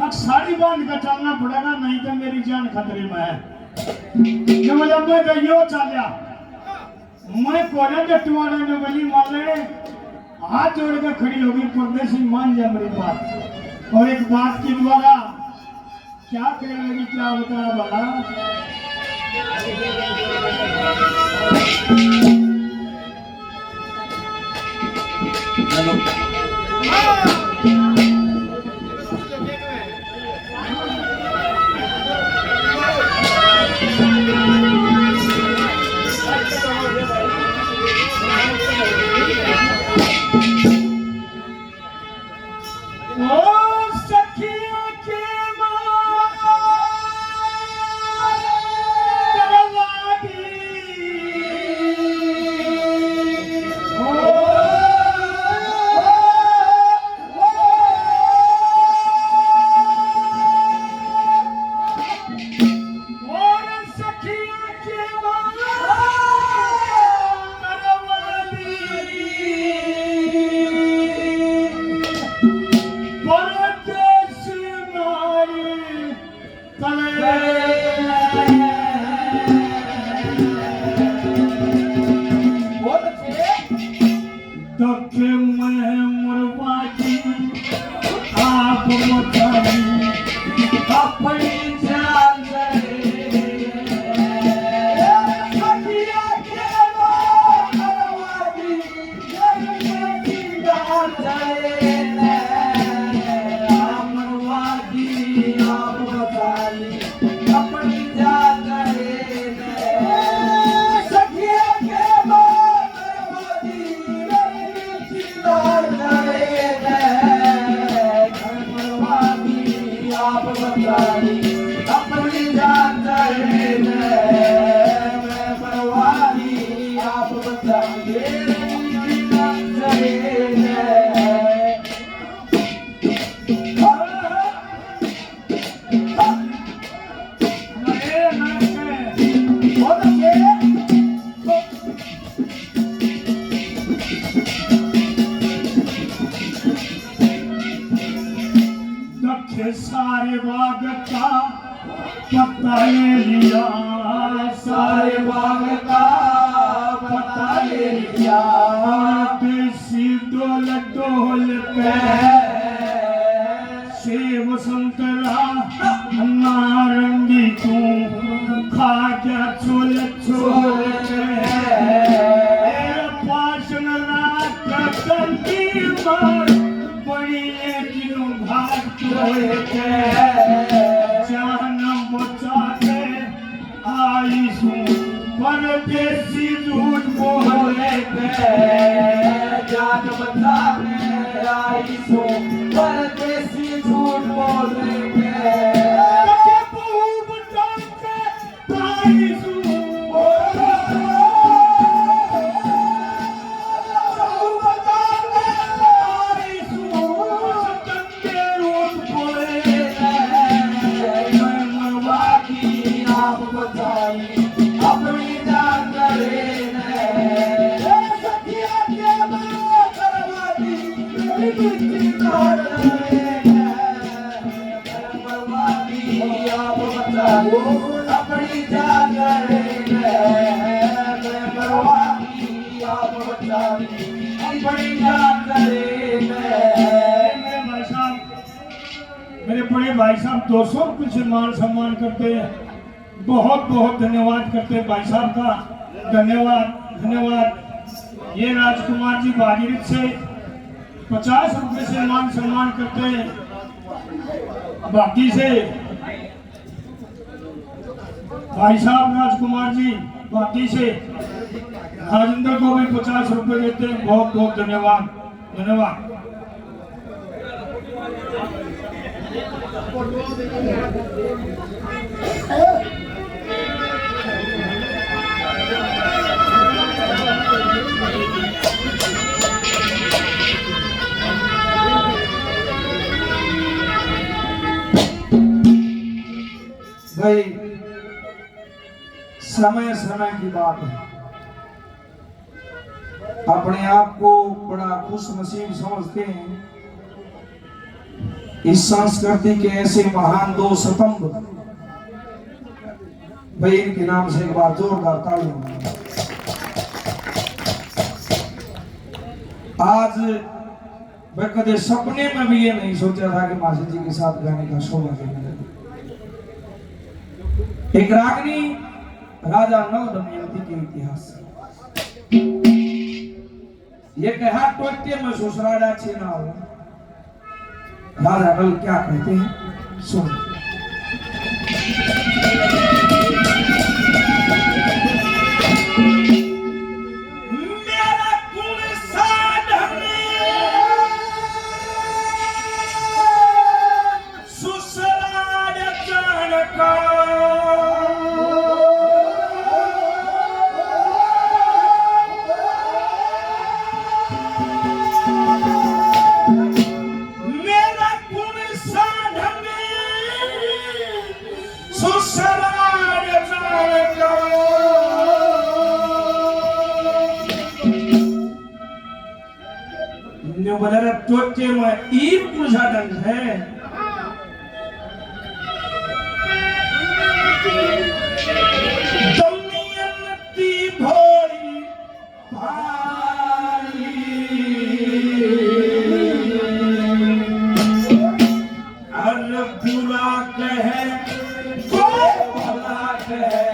अब साड़ी बांध कर चलना पड़ेगा, नहीं तो मेरी जान खतरे में है। जब मैं तो यो चलिया, मैं कोने डटवाने में बली माले हाथ जोड़ के खड़ी होगी, परदेसी मान जा मेरी बात। और एक बात की द्वारा क्या कहेगी, क्या बताया भला। सारे बाग का पता ले लिया, सारे बाग का पता ले लिया। देसी डोल डोल पे सेब संतरा नारंगी तू खा क्या छोल छोल पाशन रात कंदी मार बड़ी भाग जानम बचा के आई सू परदेसी झूठ बोले जान बचा के आई सू परदेसी झूठ बोले अपनी जान मेरे बड़े भाई साहब 200 रुपये से मान सम्मान करते हैं। बहुत बहुत धन्यवाद करते हैं भाई साहब का। धन्यवाद धन्यवाद। ये राजकुमार जी भागीरथ से 50 रुपये से मान सम्मान करते हैं। बाकी से भाई साहब राजकुमार जी बाकी से राजेंद्र को भी 50 रुपये देते हैं। बहुत बहुत धन्यवाद धन्यवाद। भाई समय समय की बात है। अपने आप को बड़ा खुश नसीब समझते हैं। इस संस्कृति के ऐसे महान दो स्तंभ भाई, इनके नाम से एक बार जोरदार तालियां। आज मैं कदे सपने में भी ये नहीं सोचा था कि मासी जी के साथ गाने का शोभा देने। एक रागनी राजा नल दमयंती के इतिहास, ये कहा टोटे में ससुराड़ा छीना हो। राजा नल क्या कहते हैं सुन। बदर टोटे में ईर पूजा दंड है। दमयंती भोली भारी हर बुरा कहे कोई भला कहे,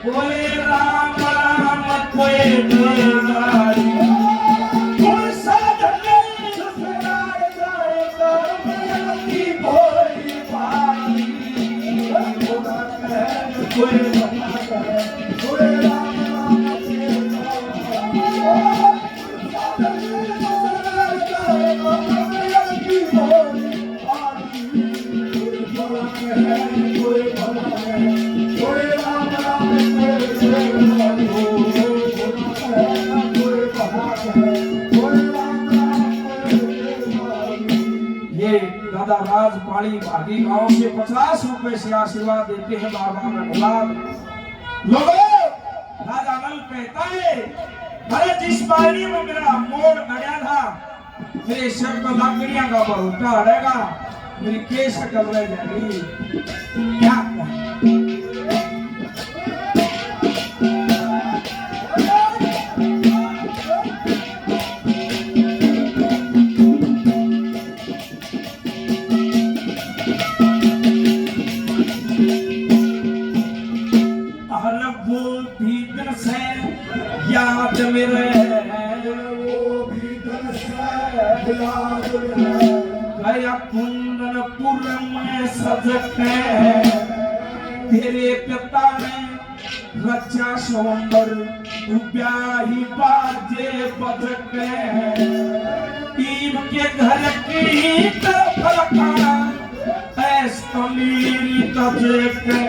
कोई राम राम कोई दुलारी। दादा राजपाली भागी गांव से 50 रुपए से आशीर्वाद देते हैं बाबा रघुनाथ। लोगों, राजा नल कहता है अरे जिस पानी में मेरा मोड़ अड़ा था, मेरे सर को लाकड़ियां का बरूटा अड़ेगा, मेरी केस कल रह जाएगी। क्या याद मेरे वो भी गया कुंदनपुर में सजके, तेरे पिता ने रचा सौंदर ब्याही बाजे बजके। टीम के घर की तरफ रखा ऐसा मेरी तजके,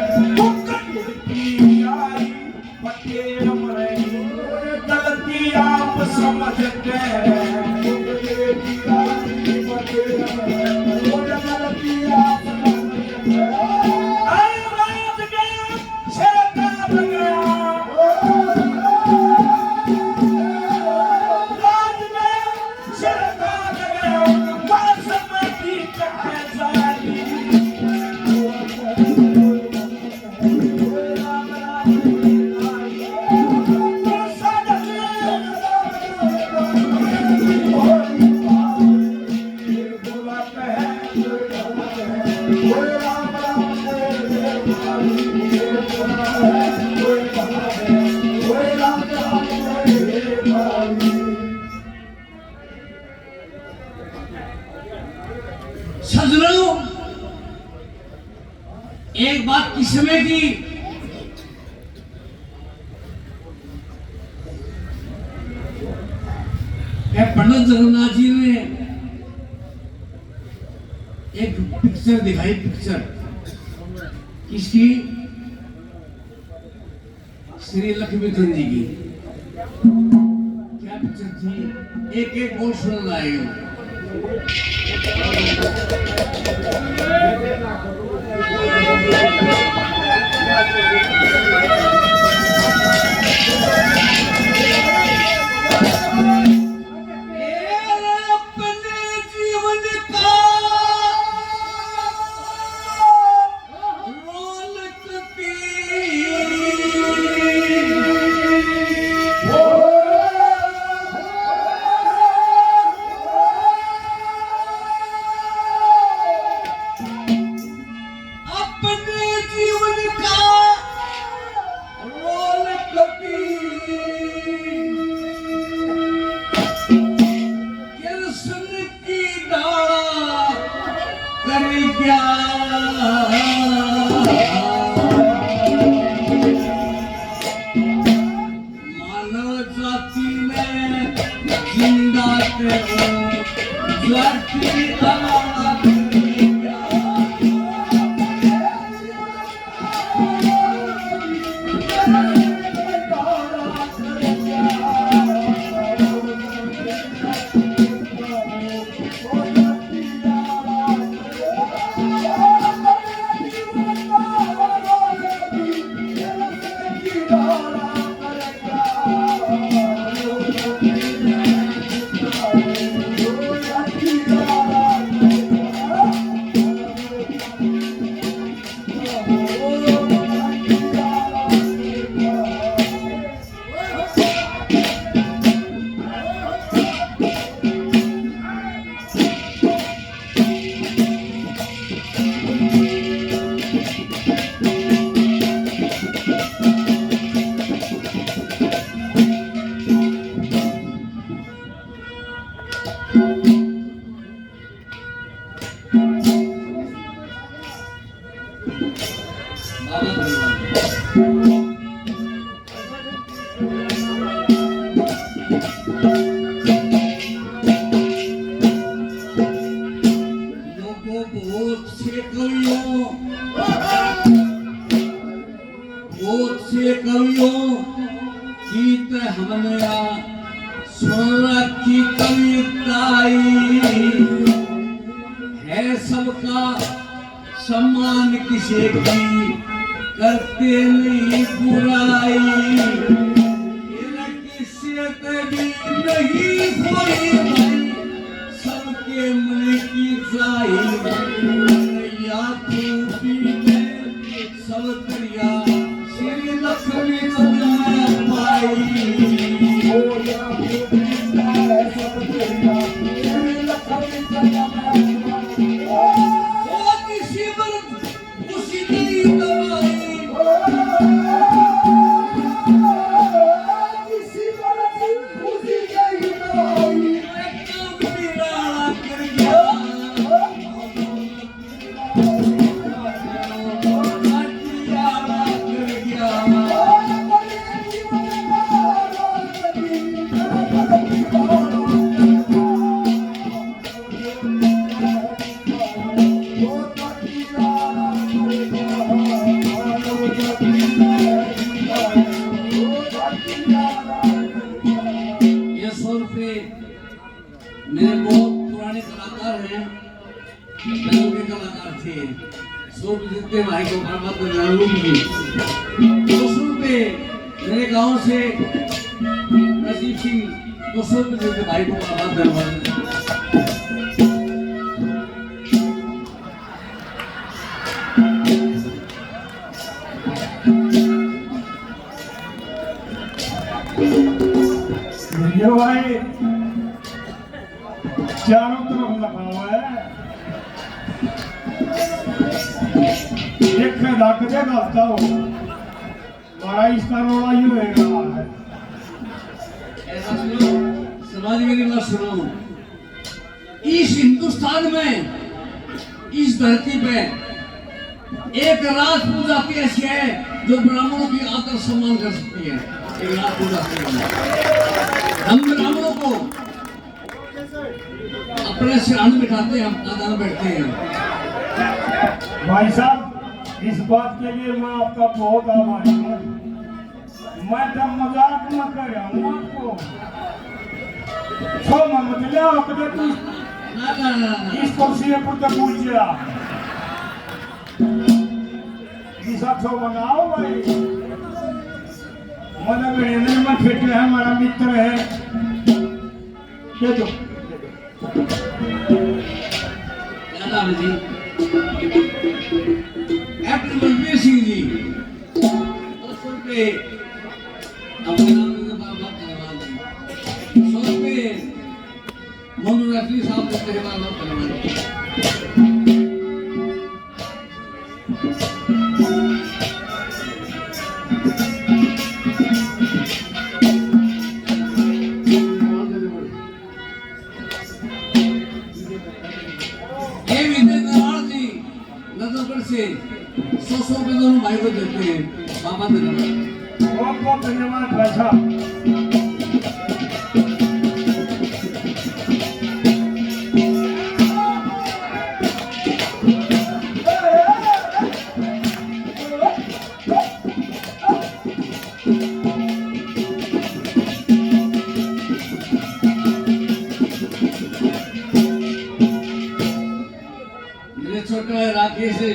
पटेल मरे गलती आप समझ के। सजनों, एक बात किस समय की पंडित जगन्नाथ जी ने एक पिक्चर दिखाई, पिक्चर किसकी? श्री लक्ष्मीचंद जी की। क्या पिक्चर थी? एक एक बोल सुनना आएगा। कर क्या मानव जाति में जिंदा तेरे जाति आवाज गीत हमने सुन रखी कविताई है सबका सम्मान किसी की करते नहीं बुराई किसी भी नहीं कोई भाई सबके मन की जाही या खूबी में सब करिया श्री लक्ष्मी चंद्र पाई मेरे बहुत पुराने कलाकार हैं, पहले के कलाकार थे। 100 जितने भाई को बर्बाद जी 200 रुपये मेरे गांव से नसीब सिंह 200 रुपये देते भाई को बर्बाद भाई चारों तरफ लगा हुआ है एक में रख दे गाता हो बड़ा इसका रोड़ा ही होएगा ऐसा सुनो समाज मेरी बात सुनो इस हिंदुस्तान में इस धरती पे एक राज पूजा की ऐसी है जो ब्राह्मणों की आदर सम्मान कर सकती है एक राज पूजा हम ब्राह्मणों को अपने सिरान बिठाते हैं हम आदान बैठते हैं भाई साहब इस बात के लिए मैं आपका बहुत आभारी हूँ मैं जब मजाक न कर रहा हूँ आपको छो मत लिया अपने तू इस कुर्सी पर तो पूछ गया ऐसा छो बनाओ भाई मतलब मेरे में फिट है हमारा मित्र है दे दो जी कैप्टन बलबीर सिंह जी 200 रुपये अपने नाम से बात करवा दें 100 रुपये मोनू रफी साहब ने तेरे बात करवा दें ये विजय दलाल जी राजगढ़ से 100 रुपए दोनों भाई को देते हैं। बाबा धन्यवाद। बहुत बहुत धन्यवाद भाई साहब। मेरे छोटे भाई राकेश से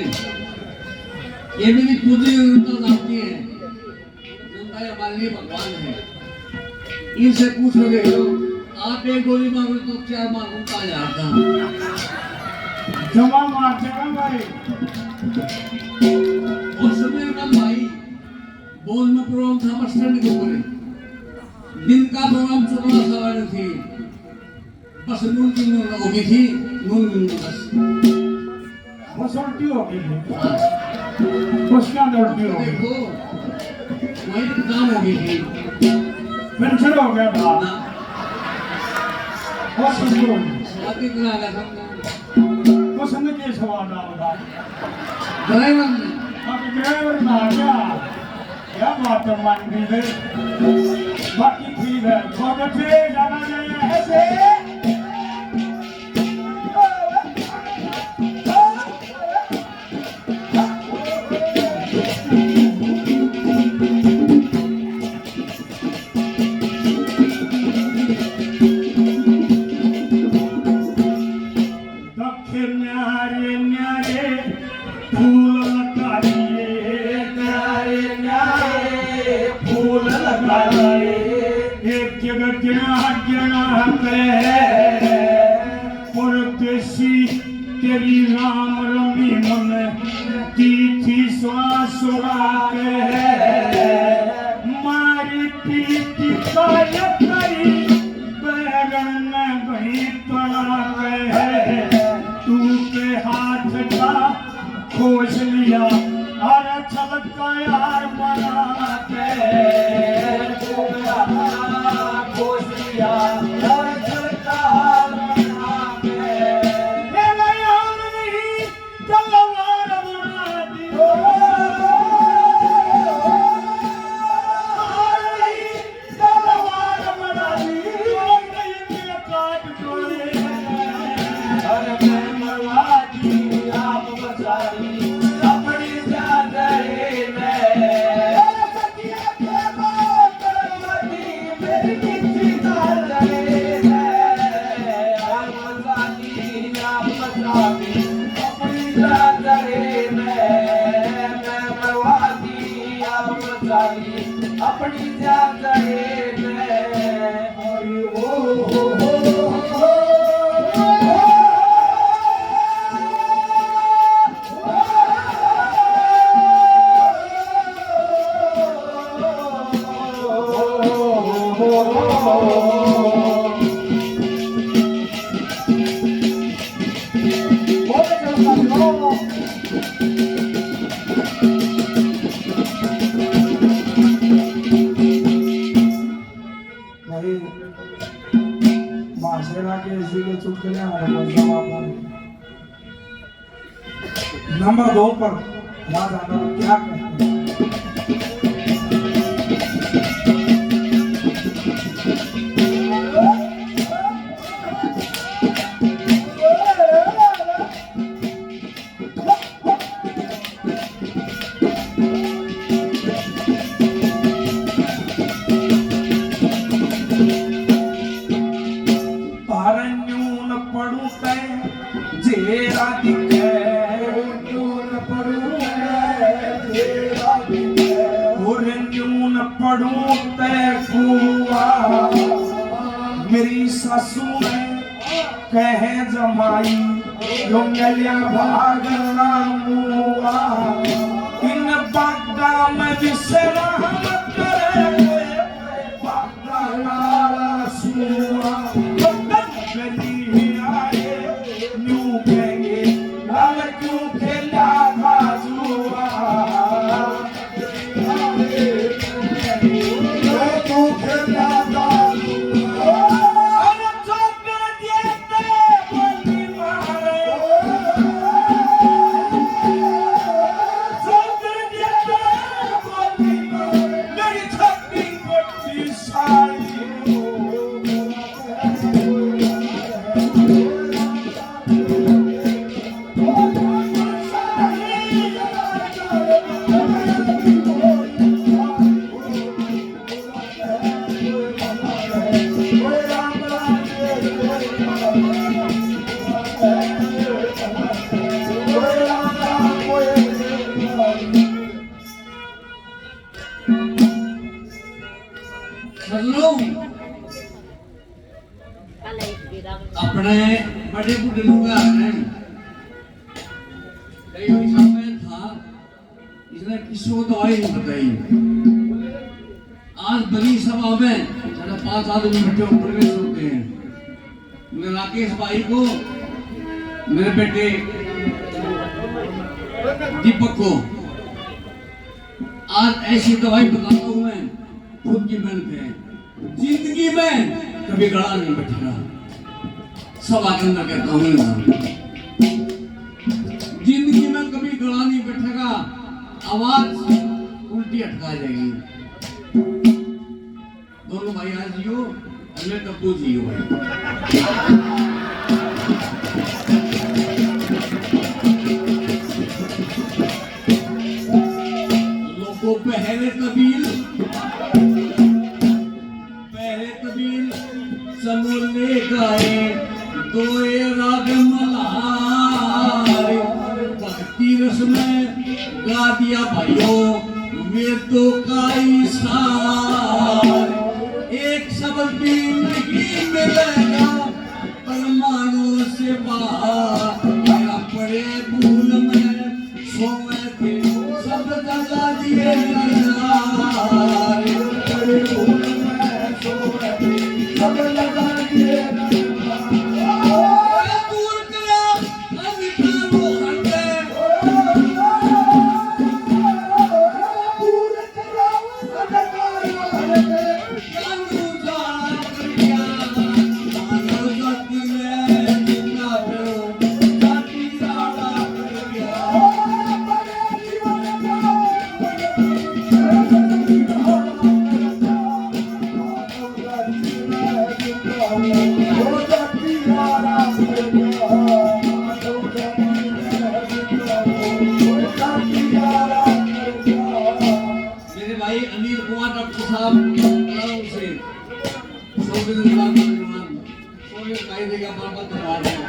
ये मेरी पूरी जनता जानती है। जनता ये हमारे लिए भगवान है। इनसे पूछ कर देख लो, आप एक गोली मारो तो 4 मारूं का जाता। जमा मार जगह भाई। और समीर का भाई बोल में प्रोग्राम था बस स्टैंड के ऊपर। दिन का प्रोग्राम 14 सवारी थी। बस नून की नून होगी थी, नून बस। बस उल्टी हो गई है। बस क्या उल्टी हो गई? देखो वही तो काम हो गई थी। पेंशन हो गया था। और सुनो, स्वाति करा गया था। वो समझ के सवाल डाला। ड्राइवर ने अब ड्राइवर ना आ गया। क्या बात है मान भी है। बाकी ठीक है। बहुत अच्छे जाना चाहिए ऐसे। एक जगह गिना परदेसी तेरी राम रमी मन तीथी श्वास मारी पीती काय करी बैगन बही पड़ा तू के हाथ का खोज लिया अरे छलका यार बना खोज लिया अरे छलका तलवार बना दी तलवार बना दी काट छोड़े अरे मैं मरवा दी आप बचा दी अपनी जान अपनी जान नंबर 2 पर राजा नल क्या कहते हैं? पारन्यून पड़ू तै जेरा दिखे पढ़ूं ते कुआ मेरी सासू ने कहे जमाई जो मिलिया भागना मुआ इन बागा में विश्राम करे बागा नाला सुआ गली आए न्यू कहेंगे लाल क्यों खेला था जुआ बड़े बूढ़े लोग आ रहे हैं। कई हिसाब में था, इसने किसी को दवाई नहीं बताई। आज बड़ी सभा में साढ़े 5 आदमी बैठे ऊपर में सोते हैं। मैं राकेश भाई को, मेरे बेटे दीपक को आज ऐसी दवाई बताता हूं मैं, खुद की मेहनत है। जिंदगी में कभी गला नहीं बैठेगा, सभा के अंदर कहता हूं ना, जिंदगी में कभी गला नहीं बैठेगा, आवाज उल्टी अटका जाएगी। दोनों भाई आज जियो, अगले कब जियो भाई। लोगों पहले कबील समूले गाए, दोए राग मल्हारे, भक्ति रस में गा दिया भाइयों वेदों का इशार। एक शब्द भी नहीं मिलेगा परमाणु से बाहर, मेरा पड़े भूल में सोए थे सब जगा दिए नज़ारे, पड़े भूल में सोए थे सब जगा दिए नज़ारे। दूर करा अंधकार वो हटे, दूर करा अंधकार वो हटे, चांदू जाना कर गया मानव जाति में जितना हो जाति जाना कर गया। मेरे भाई अनिल कुमार डॉक्टर साहब से कायदे का बराबर करवा रहे हैं।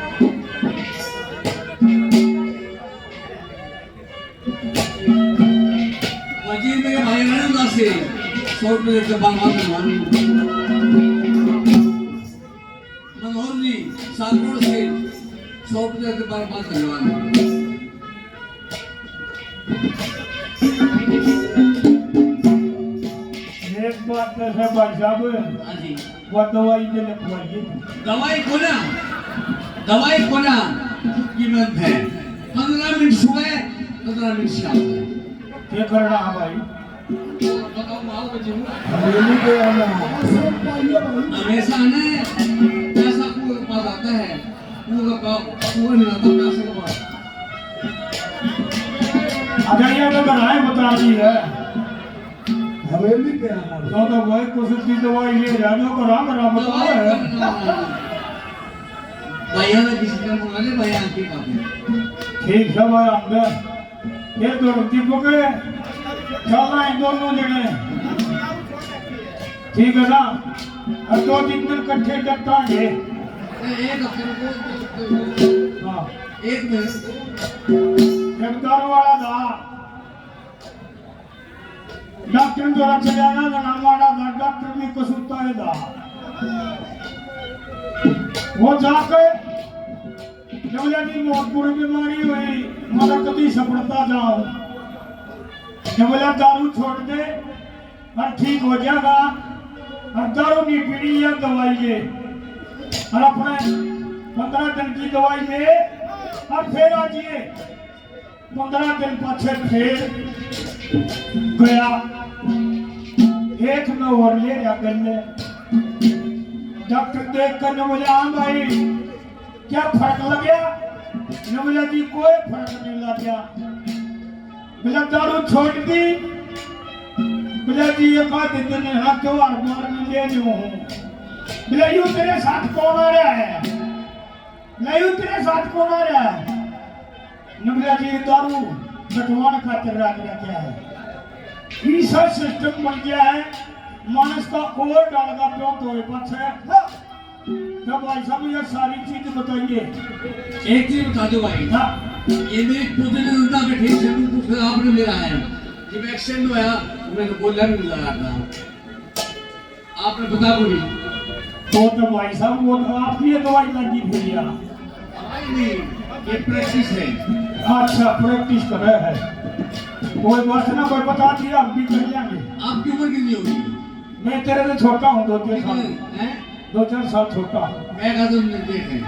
वजीर मेरे भाई नरेंद्र से 100 रुपये के बराबर करवा रहे हैं। मनोहर जी सागरोड से 100 रुपये के बराबर करवा रहे हैं। एक बात है भाई साहब, हाँ जी, वो दवाई दे लिखवाइए। दवाई खोना कीमत है 15 मिनट सुबह 15 मिनट शाम में। क्या करना है भाई? बताओ माओ बच्चे हमें के आना हमेशा ने पैसा कुएं के पास आता है, कुएं नहीं आता पैसे के पास। अगर ये तो बनाए बता दी है हवेली पे आना तो भाई कुछ की दवाई ले जानो करा मेरा बता है। भैया ने किसी का मंगा ले, भैया की बात ठीक है भाई, अंदर ये तो दीपक चलना है दोनों जने, ठीक है ना? और 2-3 दिन इकट्ठे डटाएंगे। एक हफ्ते हाँ, एक मिनट जगदार वाला था डॉक्टर द्वारा चलाना हमारा था, डॉक्टर भी कसूता है था। वो जाकर जब यदि बहुत बुरी बीमारी हुई, मारा कभी सफलता जाओ, जब दारू छोड़ दे और ठीक हो जाएगा, और दारू नहीं पीनी या दवाई ले, और अपने 15 दिन की दवाई ले और फिर आ जाइए। 15 दिन पीछे फिर गया, एक में और ले जाकर ले डॉक्टर देख कर न बोले हाँ भाई क्या फर्क लग गया? न बोला जी कोई फर्क नहीं लग गया। बोला दारू छोड़ दी? बोला जी ये कहते दिन हाथ तो और बार में ले जो हूँ। बोला यूं तेरे साथ कौन आ रहा है? बोला यूं तेरे साथ कौन आ रहा है? न बोला जी दारू बटवान खातिर रख रखा है। ऐसा सिस्टम बन गया है, मानस का और डाल का प्यों तो पक्ष है। तब भाई साहब ये सारी चीज बताइए। एक चीज बता दो भाई, हाँ, ये मेरी प्रतिनिधिता के ठीक से कुछ आपने मेरा है, जब एक्सीडेंट हुआ मैंने बोला नहीं लगा था, आपने बता बोली तो भाई साहब वो तो आपकी ये दवाई लगी फिर यार। नहीं, ये प्रैक्टिस है। अच्छा प्रैक्टिस कर रहे हैं, कोई बात ना, कोई बता दिया हम भी कर लेंगे। आपकी उम्र कितनी होगी? मैं तेरे से छोटा हूँ, 2-4 साल, हैं? 2-4 साल छोटा। मैं कहा तुम निर्देश है।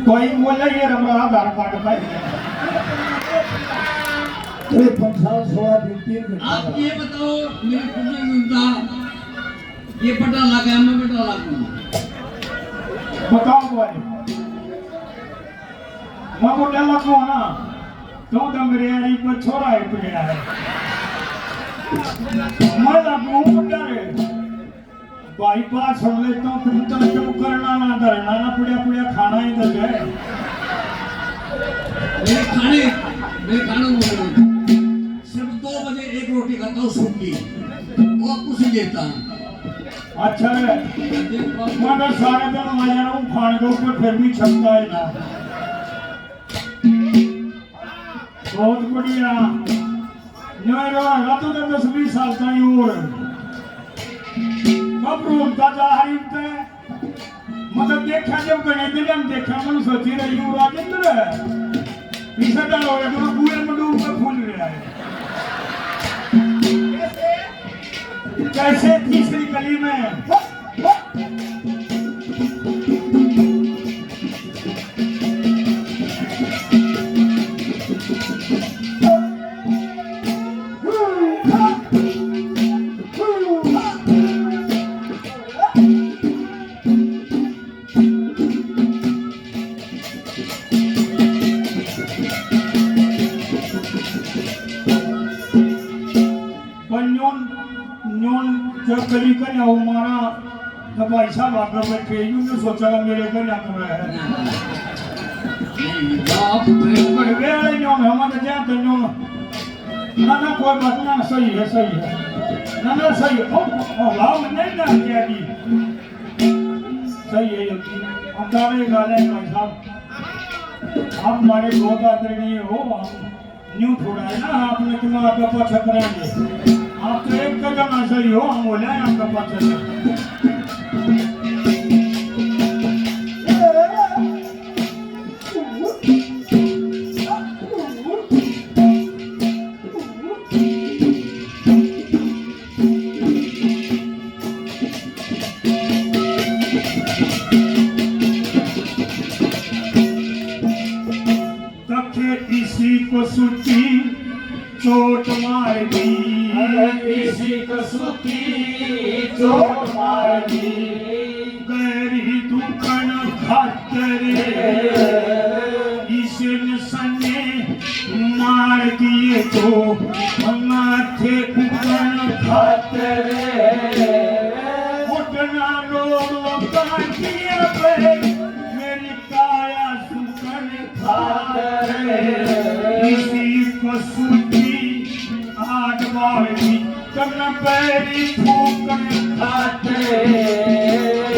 कोई बोले ये हमारा आधार कार्ड का है। तेरे 15 16 दिन आप ये बताओ मेरी पुण्य सुनता ये पटा लगा है, मैं बेटा लागू बताओ भाई, मैं बोले लगो ना तो मेरे यारी पर छोरा है पे है, मैं लगू डरे भाई पास सुन लेता हूँ, तुम तो क्यों करना ना धरना ना पुड़िया पुड़िया खाना ही दे गए। मेरे खाने में सिर्फ 2 बजे एक रोटी खाता हूँ सूखी, वो कुछ नहीं देता। अच्छा है, मैं तो सारे दिन आ जा रहा हूँ खाने के ऊपर, फिर भी छपता है ना। बहुत बढ़िया, नहीं रहेगा तो 10-20 साल का ही और कब रोता जा रही थे, मतलब देखा जब गणे दिन हम देखा मन सोची रही हूँ राजेंद्र इसे डालो है तो पूरे में डूब कर फूल रहा है। कैसे तीसरी गली में जब गली का ना हमारा जब ऐसा भागा बैठे यूं सोचा मेरे घर ना कर रहा है पर वे न्यों हम तो जानते न्यों ना ना कोई बात ना, सही है ना ना सही है। ओ लाओ नहीं ना क्या की सही है ये हम तारे गाले भाई साहब, आप हमारे बहुत आदरणीय हो, न्यू थोड़ा है ना आपने तुम आपका पक्ष करेंगे, आप तो एक कदम ऐसा ही हो, हम बोले हैं आपका पक्ष। इसी को सुती चोट मार दी, इसी को सुती चोट मार दी, गैरी दुखन खातर इसे सने मार दिए तो माथे दुखन खातर उठना लोग काटिया पे मेरी काया सुखन खातर, इसी को सुती आठ बारी कन पैरी फूकन खाते,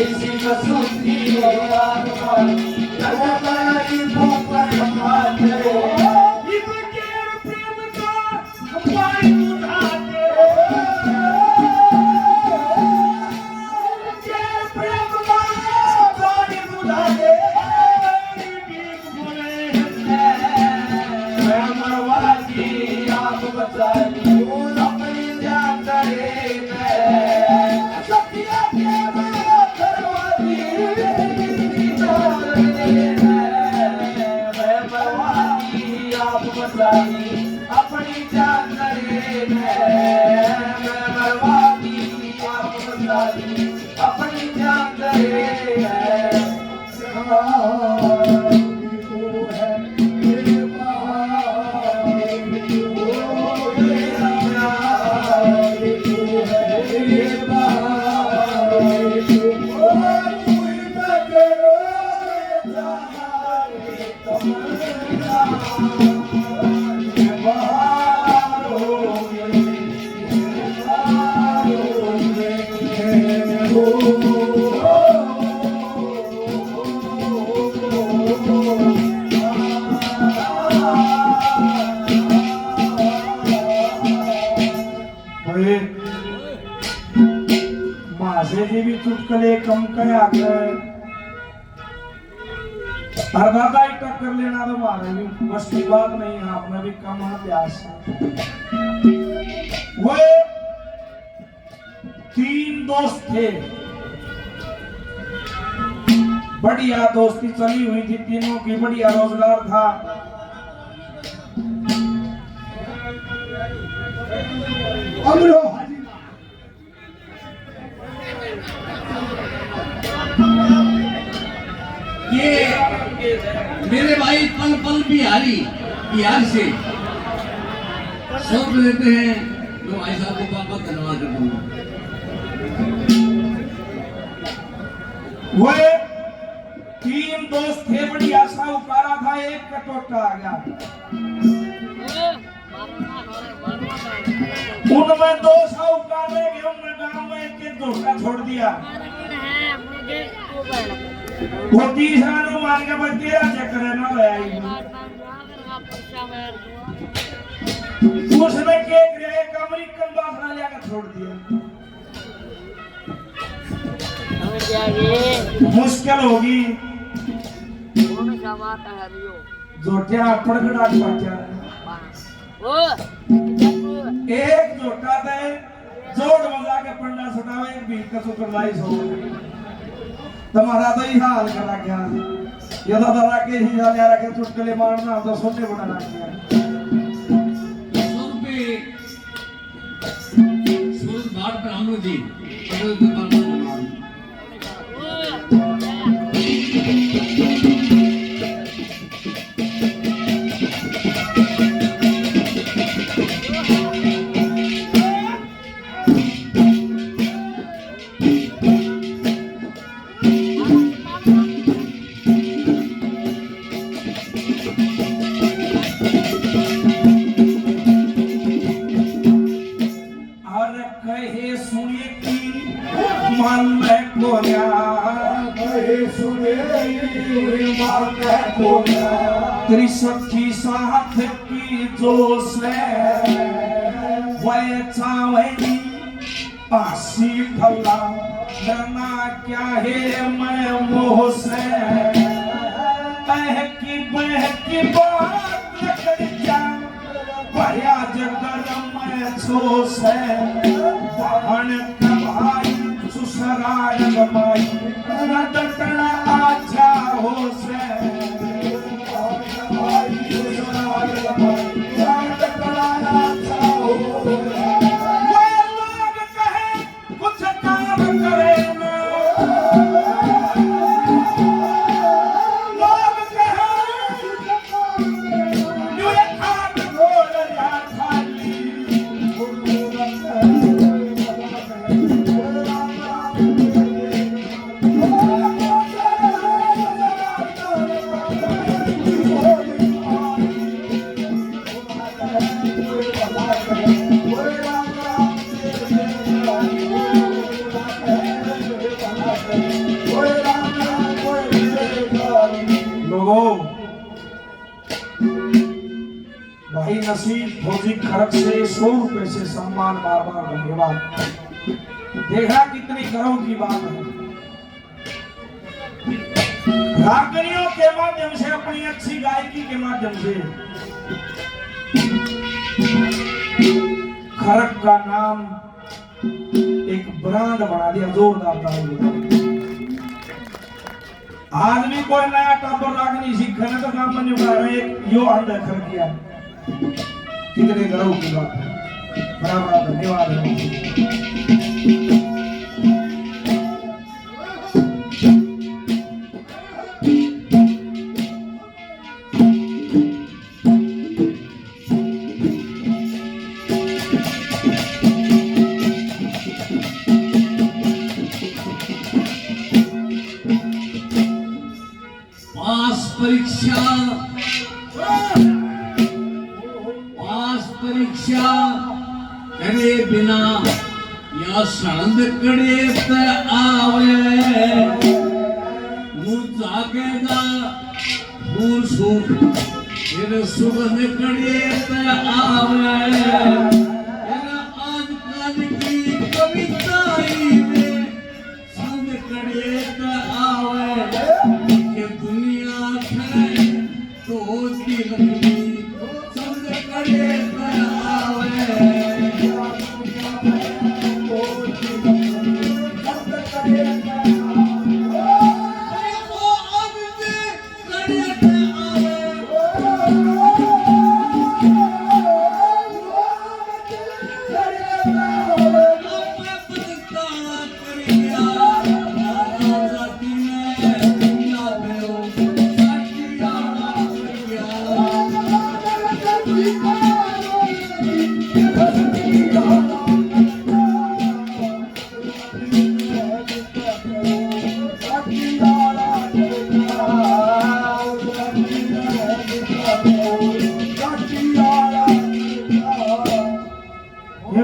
इसी को सुती आठ बारी कन पैरी फूकन खाते, इनके प्रेम का पानी उठाते, इनके प्रेम का पानी उठाते, अपनी जान करे मैं बर्बादी आप बता दी, अपनी जान करे मासे जी भी चुटकले कम कया कर हर दादा ही टक्कर लेना तो मारे भी बस की बात नहीं है, आपने भी कम अभ्यास वो 3 दोस्त थे, बढ़िया दोस्ती चली हुई थी, तीनों की बढ़िया रोजगार था। अमरो हाजी ये मेरे भाई पल पल बिहारी बिहार से 100 रुपये देते हैं, मैं भाई साहब को बहुत धन्यवाद करता हूँ। वो 3 दोस्त थे, बढ़िया साहूकारा था, एक का टोटा आ गया। उनमें 2 साहूकार रह गए, उनने गांव में एक धोखा छोड़ दिया। वो तीसरा नु मान के भाई तेरा चक्कर है ना आई। उसने के एक अमेरिकन बासना लेकर छोड़ दिया। मुश्किल होगी जोटिया पड़गड़ाट पाचा एक जोटा दे जोड़ मजा के पंडा सटावे एक भीड़ का सुपरवाइज हो तुम्हारा तो ही हाल करा क्या ये तो दरा के ही हाल यार के चुटकुले मारना हम तो सोने बड़ा ना किया 100 रुपये सूरज घाट ब्राह्मण जी कहे सुने की मन में कोया कहे सुने मन में कोया तेरी सच्ची साथ की जोश है वह चावेगी पासी भला डरना क्या है मैं मोह से बहकी बात लकड़ जा भया जगरम में छोस है बहन कमाई सुसरार गमाई नटना आजा हो से सुसरार गमाई नटना आजा हो वो लोग कहे कुछ काम करे ना भाई नसीब फौजी खरक से 100 रुपए से सम्मान बार बार धन्यवाद। देखा कितनी गर्व की बात है। रागनियों के माध्यम से अपनी अच्छी गायकी के माध्यम से खरक का नाम एक ब्रांड बना दिया, जोरदार ताली। आदमी कोई नया टापर रागनी सीखने तो काम बन चुका है, एक यो अंडा कर दिया। कितने गर्व की बात है, बड़ा बड़ा धन्यवाद है। परीक्षा करे बिना या संद कड़े पे आवे मुँह जागेगा फूल सूख फिर सुगंध कड़े पे आवे आज कल की कविताई में संद कड़े पे आवे कि दुनिया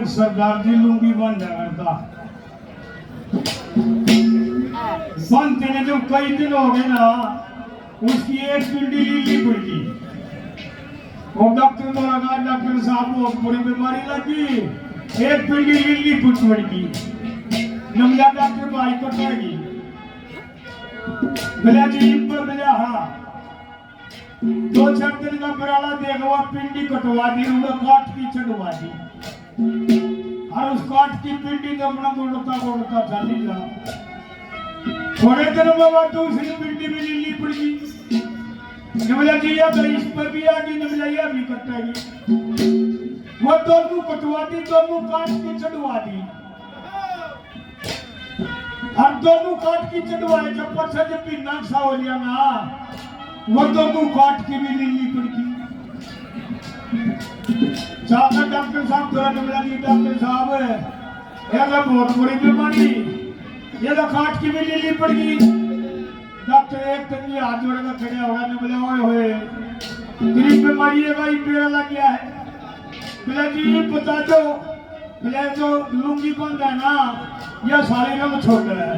सरदार जी लुंगी बांधा करता। बांधते ने जो कई दिन हो गए ना, उसकी एक पिंडी लीली पड़ गई। और डॉक्टर को लगा, डॉक्टर साहब को बड़ी बीमारी लगी, एक पिंडी लीली पड़ गई। नमला डॉक्टर भाई कटेगी बिला जी बिला। हाँ 2-4 दिन का बराला देखवा, पिंडी कटवा दी, उन्हें काट की चढ़वा दी। और उस काट की पिंडी तो अपना गोड़ता चली जा। थोड़े दिन में दूसरी पिंडी भी लीली पड़ गई। नमला जी या तो इस पर भी आ गई, नमला या भी कटेगी। वो दोनों कटवा दी, दोनों काट की चढ़वा दी। और दोनों काट की चढ़वाए, जब पछा जब भी नक्शा हो लिया ना, वो दोनों काट की भी लीली पड़ गई। जाकर डॉक्टर साहब तो नमला जी, डॉक्टर साहब ये तो बहुत बड़ी बीमारी, ये तो काट की भी लीली पड़ गई। डॉक्टर एक दिन ये हाथ जोड़कर खड़े हो गए, बोले ओए होए गरीब बीमारी है भाई, पेड़ लग गया है। बोले जी बता दो, बोले जो लुंगी बांधा है ना, यह सारे रंग छोड़ रहा है।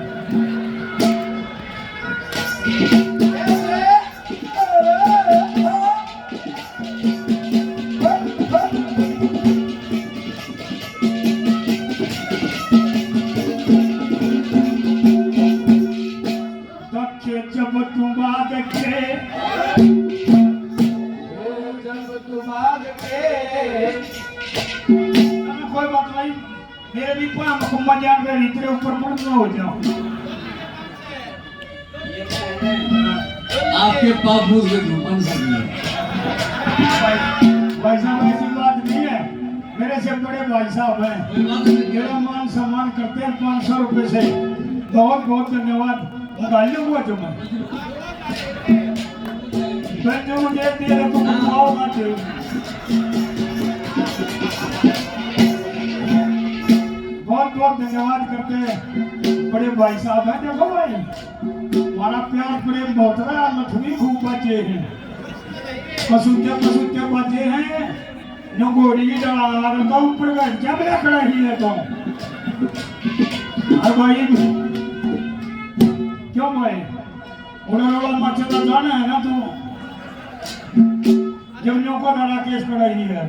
जब तुम बाग के, कोई बात नहीं, मेरे भी पाम को मजाक में इतने ऊपर पड़ हो जाओ। आपके पापू से घुमन सकी भाई साहब ऐसी बात नहीं है, मेरे से बड़े भाई साहब हैं, मेरा मान सम्मान करते हैं। 500 रुपए से बहुत बहुत धन्यवाद। गालियों हुआ जो मैं जो मुझे दे रहे तो खाओगा जो। बहुत बहुत धन्यवाद करते हैं बड़े भाई साहब हैं। देखो भाई हमारा प्यार प्रेम बहुत रहा, लक्ष्मी खूब बचे हैं, पसुते बचे हैं। जो घोड़ी की डला लगा तो ऊपर का जब रखना ही है तो। और भाई क्यों भाई उड़ाड़ा मचला जाना है ना, तू जब को डरा केस कढ़ाई है।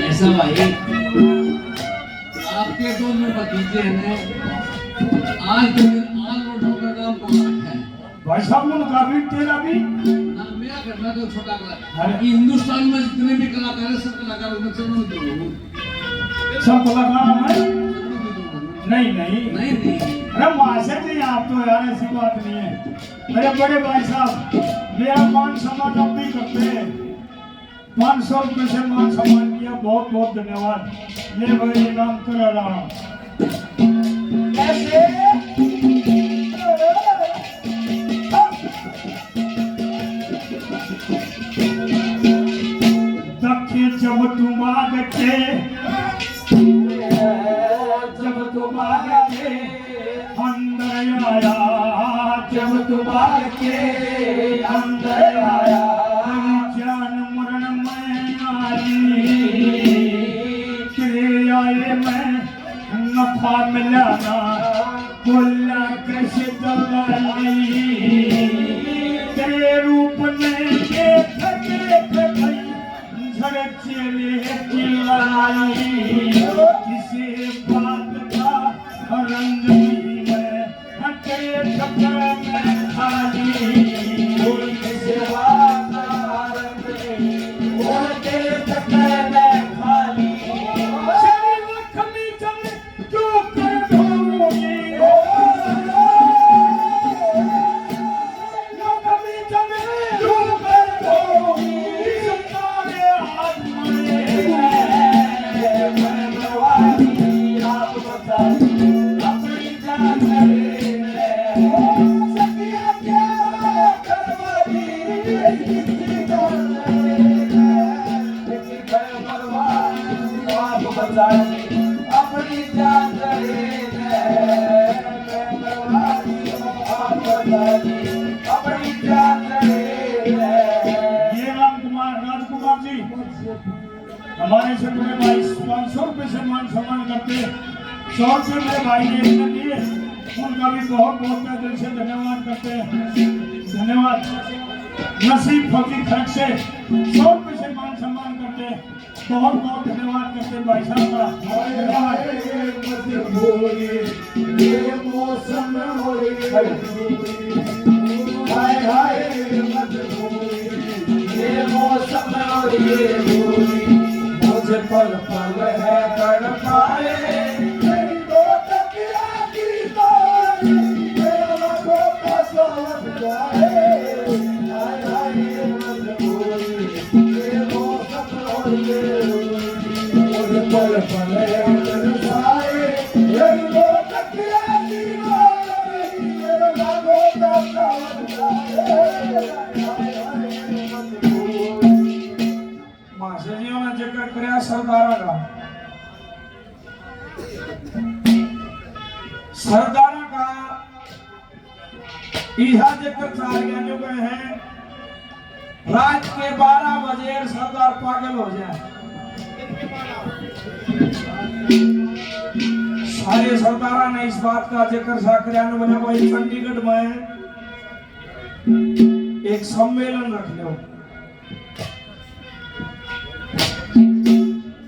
ऐसा भाई आपके दोनों भतीजे हैं, आज रोडों का काम कौन है भाई साहब उनका भी तेरा भी ना, मेरा करना तो छोटा कलाकार। हिंदुस्तान में जितने भी कलाकार हैं, सब कलाकारों में चरणों में दोनों सब कलाकार हैं। नहीं नहीं अरे माशा जी आप तो यार ऐसी बात नहीं है। मेरे बड़े भाई साहब मेरा मान सम्मान अब भी करते हैं। 500 रुपए से मान सम्मान किया, बहुत बहुत धन्यवाद। ये भाई नाम कर रहा हूँ ऐसे दक्षे जब तुम आगे अंदर आया, जब तुम्हारे के अंदर आया, जान मरण में आई, तेरे आए मैं नफा मिलाना, बोला कैसे दलाई, तेरे रूप में देख झड़ चले चिल्लाई, किसी बात का रंग में तेरे चक्कर में खाली, किसी बात का रंग में तेरे चक्कर में खाली, शरीर खमी चल क्यों कर ढोंगी, खमी चल क्यों कर ढोंगी, सारे हाथ में आप बता अपनी जान अपनी जान अपनी जान ये राम कुमार राजपूत कुमार जी हमारे से बड़े भाई 500 रुपए से मान सम्मान करते, 100 रुपए मेरे भाई ने दिए, उनका भी बहुत बहुत दिल से धन्यवाद करते हैं। धन्यवाद। नसीब फौजी खर्च से 100 रुपए से मान सम्मान करते हैं, बहुत बहुत धन्यवाद करते हैं भाई साहब का। मुझे पल पल है तड़पाए दो तकिया की तार मेरा लाखों का साथ जाए हाय हाय मजबूरी ये मौसम और ये मुझे पल पल है तड़पाए दो तकिया की तार मेरा लाखों का साथ जाए हाय हाय मजबूरी। महाशयों ने जिक्र किया सरदारा का, सरदारा का यह जिक्र चार ज्ञानियों में है। रात के 12 बजे सरदार पागल हो जाए, सारे सरदारा ने इस बात का जिक्र साकरियान बना भाई चंडीगढ़ में एक सम्मेलन रख लो।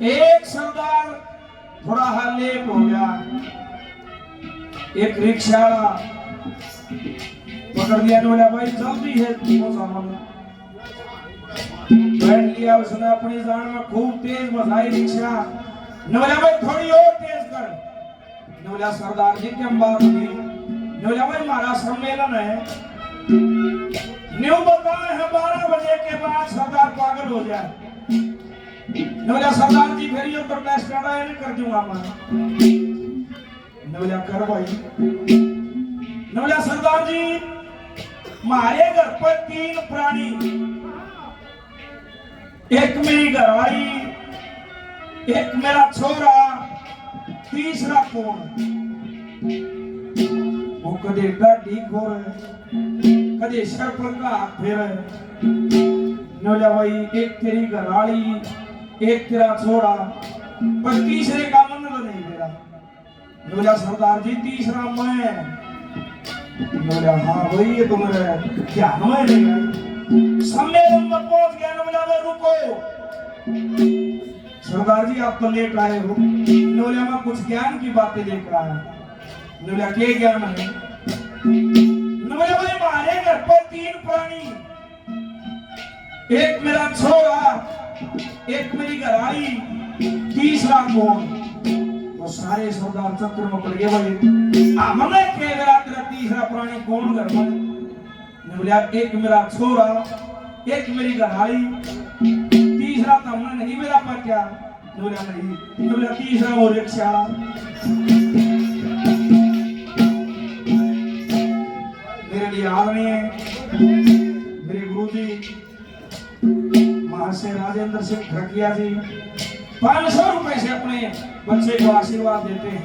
एक सरदार थोड़ा लेट हो गया, एक रिक्शा पकड़ लिया, बोला भाई जल्दी है बैठ लिया उसने अपनी जान में खूब तेज बजाई रिक्शा, ने बोला भाई थोड़ी और तेज कर, ने बोला सरदार जी क्या बात हुई, ने बोला भाई हमारा सम्मेलन है, न्यू बताए हैं 12 बजे के बाद सरदार पागल हो जाए, नवला सरदार जी फिर ये प्रोटेस्ट कर दूंगा मैं, नवला कर भाई, नवला सरदार जी हमारे घर पर 3 प्राणी, एक मेरी घरवाली, एक मेरा छोरा, तीसरा कौन, वो कदे डाडी खोर कदे सर पर का हाथ फेर, नवला भाई एक तेरी घरवाली एक तेरा छोड़ा पर तीसरे का मन तो नहीं मेरा, बोला सरदार जी तीसरा मैं, बोला हाँ वही है तुम्हारे ध्यान में नहीं है। सम्मेलन में पहुंच गया, बोला भाई रुको सरदार जी आप तो लेट आए हो, बोला मैं कुछ ज्ञान की बातें लेकर आया, बोला क्या ज्ञान है, बोला भाई हमारे घर पर 3 प्राणी, एक मेरा छोरा, एक मेरी घरवाली, तीसरा कौन, वो सारे सरदार चक्र में पड़ गए भाई हमने के मेरा तेरा तीसरा प्राणी कौन घर में, ने बोला एक मेरा छोरा, एक मेरी घरवाली, तीसरा तो हमने नहीं मेरा पर क्या, ने बोला नहीं, ने बोला तीसरा वो रिक्शा, मेरे लिए आदमी है मेरे गुरुजी महाशय राजेंद्र सिंह खड़किया जी 500 रुपए से अपने बच्चे को आशीर्वाद देते हैं,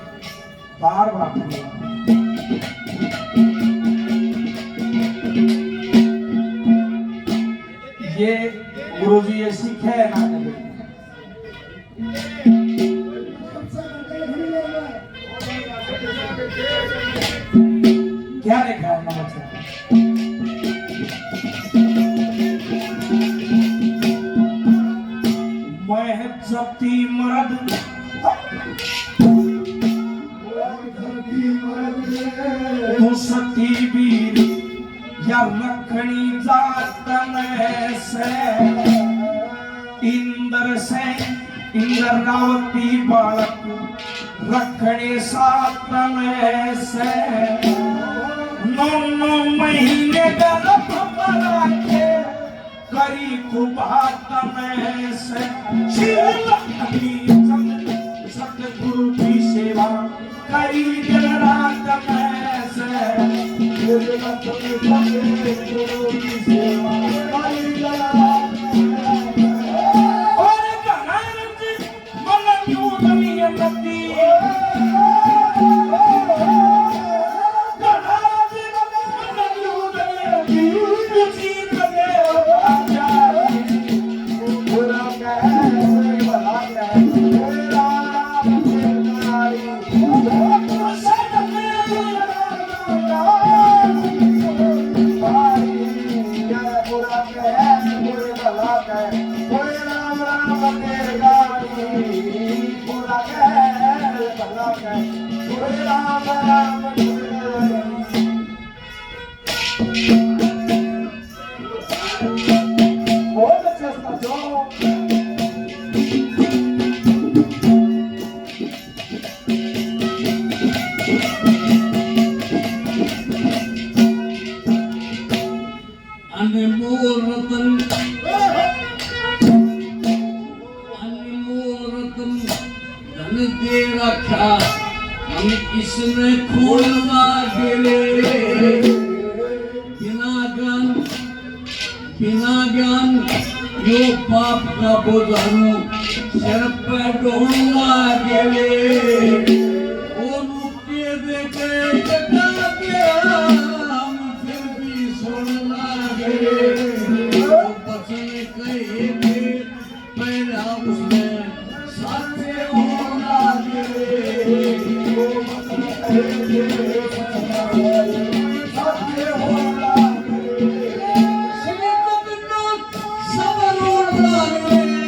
बार बार ये गुरुजी ये सीखे है ना, क्या लिखा है ना बच्चा, सती मर्द तो सती वीर या लखनी जातन से इंद्र रावती बालक रखने सातन से 9 महीने गर्भ बना के करी कुबातन से सतगुरु की सेवा करी दिन रात में से गुरु की सेवा करी दिन रात और गणानंद मन यूदमी नदी के कोई भला के कोई राम राम के गानी पूरा के भला के कोई राम राम के बहुत अच्छे से जो अनमोल रतन अनमोल रतन धन दे रखा हम इसने खोलवा गिरे बिना ज्ञान यो पाप का बोझानु सिर पे ढोलवा गिरे ओ रुपये दे के जटा के हम फिर भी सोना गिरे ओ बचन कहे थे पहला उसने साथे होना गिरे ओ बचन कहे थे साथे होना गिरे श्रीमत नाथ सबर होना गिरे